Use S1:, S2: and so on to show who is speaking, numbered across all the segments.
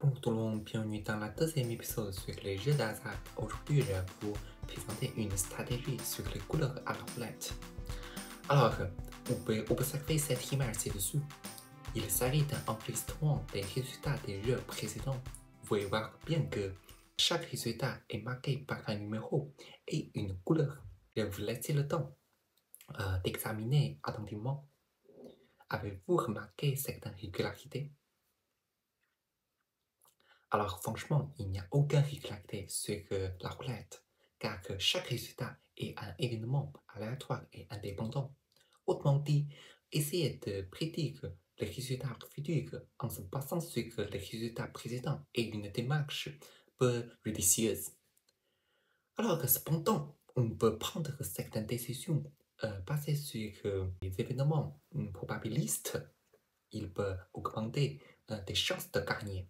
S1: Bonjour tout le monde, bienvenue dans la deuxième épisode sur les jeux d'hasard. Aujourd'hui, je vais vous présenter une stratégie sur les couleurs à la roulette. Alors, vous pouvez observer cette image ci-dessous. Il s'agit d'un enregistrement des résultats des jeux précédents. Vous pouvez voir bien que chaque résultat est marqué par un numéro et une couleur. Je vais vous laisser le temps d'examiner attentivement. Avez-vous remarqué certaines régularités? Alors franchement, il n'y a aucune régularité sur la roulette, car que chaque résultat est un événement aléatoire et indépendant. Autrement dit, essayer de prédire les résultats futurs en se basant sur les résultats précédents est une démarche peu judicieuse. Alors que cependant, on peut prendre certaines décisions basées sur les événements probabilistes. Il peut augmenter des chances de gagner.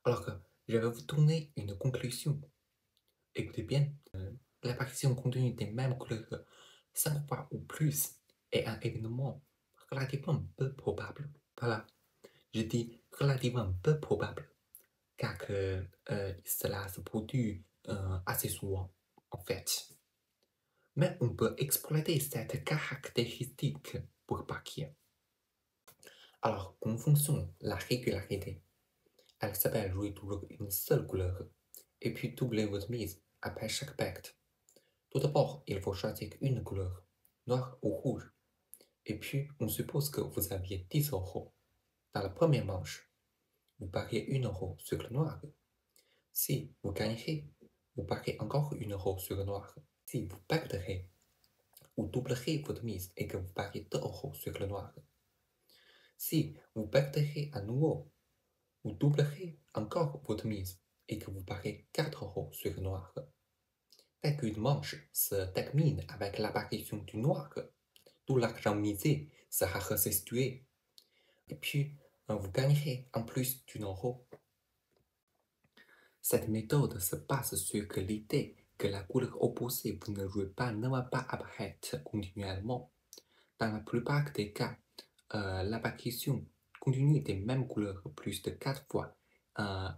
S1: Alors que je vais vous donner une conclusion. Écoutez bien, l'apparition continue des mêmes couleurs 5 fois ou plus est un événement relativement peu probable. Voilà, je dis relativement peu probable, car que cela se produit assez souvent, en fait. Mais on peut exploiter cette caractéristique pour partir. Alors, comment fonctionne la régularité? Elle s'appelle jouer toujours une seule couleur, et puis doubler votre mise après chaque pacte. Tout d'abord, il faut choisir une couleur, noir ou rouge, et puis on suppose que vous aviez 10 euros. Dans la première manche, vous pariez 1 euro sur le noir. Si vous gagnerez, vous pariez encore 1 euro sur le noir. Si vous perdrez, vous doublerez votre mise et que vous pariez 2 euros sur le noir. Si vous perdrez à nouveau, vous doublerez encore votre mise et que vous pariez 4 euros sur le noir. Dès qu'une manche se termine avec l'apparition du noir, tout l'argent misé sera restitué. Et puis, vous gagnerez en plus d'1 euro. Cette méthode se base sur l'idée que la couleur opposée vous ne jouez pas ne va pas apparaître continuellement. Dans la plupart des cas, l'apparition continue des mêmes couleurs plus de 4 fois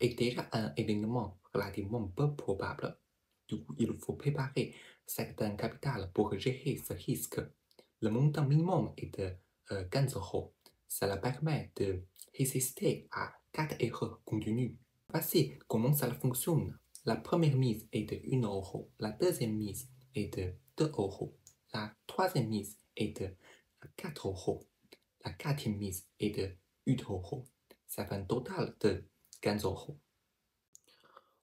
S1: est déjà un événement relativement peu probable. Du coup, il faut préparer certains capital pour gérer ce risque. Le montant minimum est de 15 euros. Cela permet de résister à 4 erreurs continues. Voici comment ça fonctionne. La première mise est de 1 euro. La deuxième mise est de 2 euros. La troisième mise est de 4 euros. La quatrième mise est de 8 euros. Ça fait un total de 15 euros.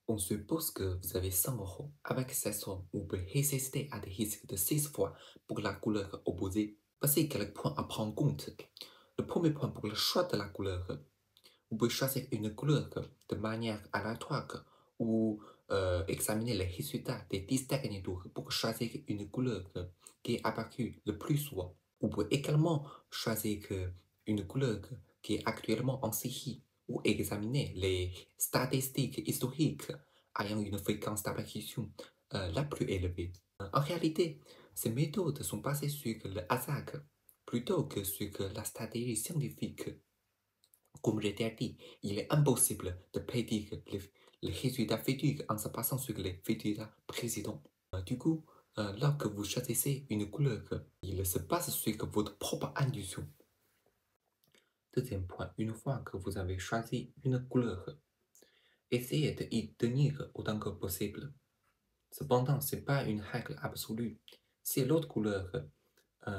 S1: On suppose que vous avez 100 euros. Avec cette somme, vous pouvez résister à des risques de 6 fois pour la couleur opposée. Voici quelques points à prendre en compte. Le premier point pour le choix de la couleur. Vous pouvez choisir une couleur de manière aléatoire ou examiner les résultats des 10 derniers tours pour choisir une couleur qui est apparue le plus souvent. Vous pouvez également choisir une couleur qui est actuellement en série ou examiner les statistiques historiques ayant une fréquence d'apparition la plus élevée. En réalité, ces méthodes sont basées sur le hasard plutôt que sur la stratégie scientifique. Comme je t'ai dit, il est impossible de prédire les résultats futurs en se basant sur les résultats précédents. Du coup, lorsque vous choisissez une couleur, il se base sur votre propre intuition. Deuxième point, une fois que vous avez choisi une couleur, essayez de y tenir autant que possible. Cependant, ce n'est pas une règle absolue. Si l'autre couleur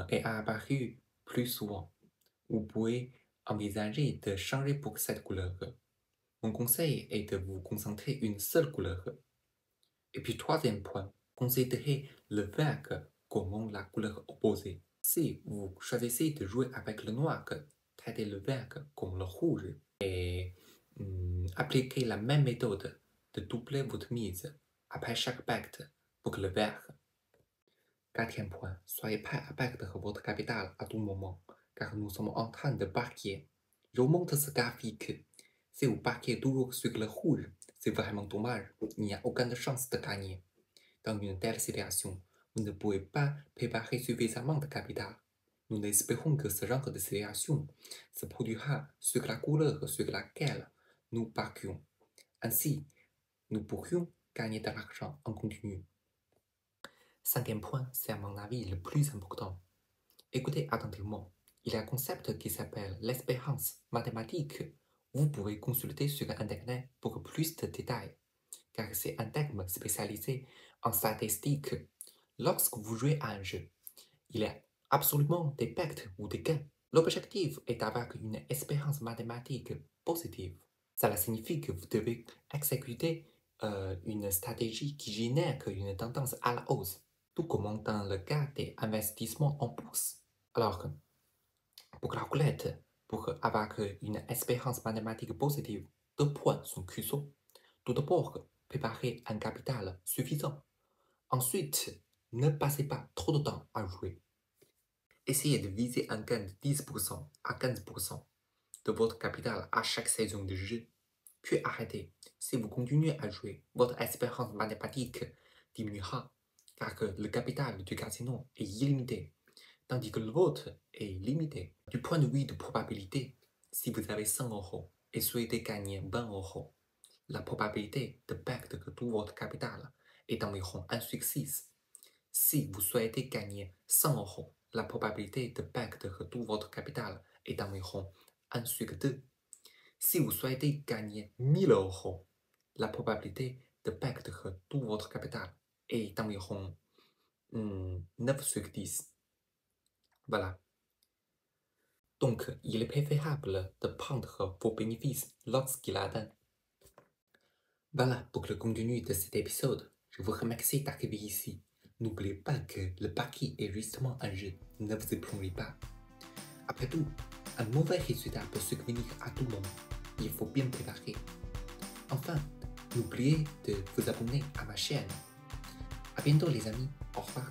S1: est apparue plus souvent, vous pouvez envisager de changer pour cette couleur. Mon conseil est de vous concentrer une seule couleur. Et puis troisième point, considérez le vert comme la couleur opposée. Si vous choisissez de jouer avec le noir, traitez le vert comme le rouge et appliquez la même méthode de doubler votre mise après chaque pacte pour le vert. Quatrième point, soyez prêt à perdre votre capital à tout moment, car nous sommes en train de parier. Je vous montre ce graphique. Si vous pariez toujours sur le rouge, c'est vraiment dommage, il n'y a aucune chance de gagner. Dans une telle situation, vous ne pouvez pas préparer suffisamment de capital. Nous espérons que ce genre de situation se produira sur la couleur sur laquelle nous parquions. Ainsi, nous pourrions gagner de l'argent en continu. Cinquième point, c'est à mon avis le plus important. Écoutez attentivement. Il y a un concept qui s'appelle l'espérance mathématique. Vous pouvez consulter sur Internet pour plus de détails, car c'est un terme spécialisé en statistique. Lorsque vous jouez à un jeu, il y a absolument des pertes ou des gains. L'objectif est d'avoir une espérance mathématique positive. Cela signifie que vous devez exécuter une stratégie qui génère une tendance à la hausse, tout comme dans le cas des investissements en bourse. Alors, pour calculer, pour avoir une espérance mathématique positive, 2 points sont cruciaux. Tout d'abord, préparer un capital suffisant. Ensuite, ne passez pas trop de temps à jouer. Essayez de viser un gain de 10% à 15% de votre capital à chaque saison de jeu. Puis arrêtez. Si vous continuez à jouer, votre espérance mathématique diminuera, car que le capital du casino est illimité, tandis que le vôtre est limité. Du point de vue de probabilité, si vous avez 100 euros et souhaitez gagner 20 euros, la probabilité de perdre de tout votre capital est d'environ 1 sur 6. Si vous souhaitez gagner 100 euros, la probabilité de perdre de tout votre capital est d'environ 1 sur 2. Si vous souhaitez gagner 1000 euros, la probabilité de perdre tout votre capital est d'environ 9 sur 10. Voilà. Donc, il est préférable de prendre vos bénéfices lorsqu'il atteint. Voilà pour le contenu de cet épisode. Je vous remercie d'arriver ici. N'oubliez pas que le pari est justement un jeu. Ne vous y plongez pas. Après tout, un mauvais résultat peut survenir à tout moment. Il faut bien préparer. Enfin, n'oubliez de vous abonner à ma chaîne. À bientôt les amis. Au revoir.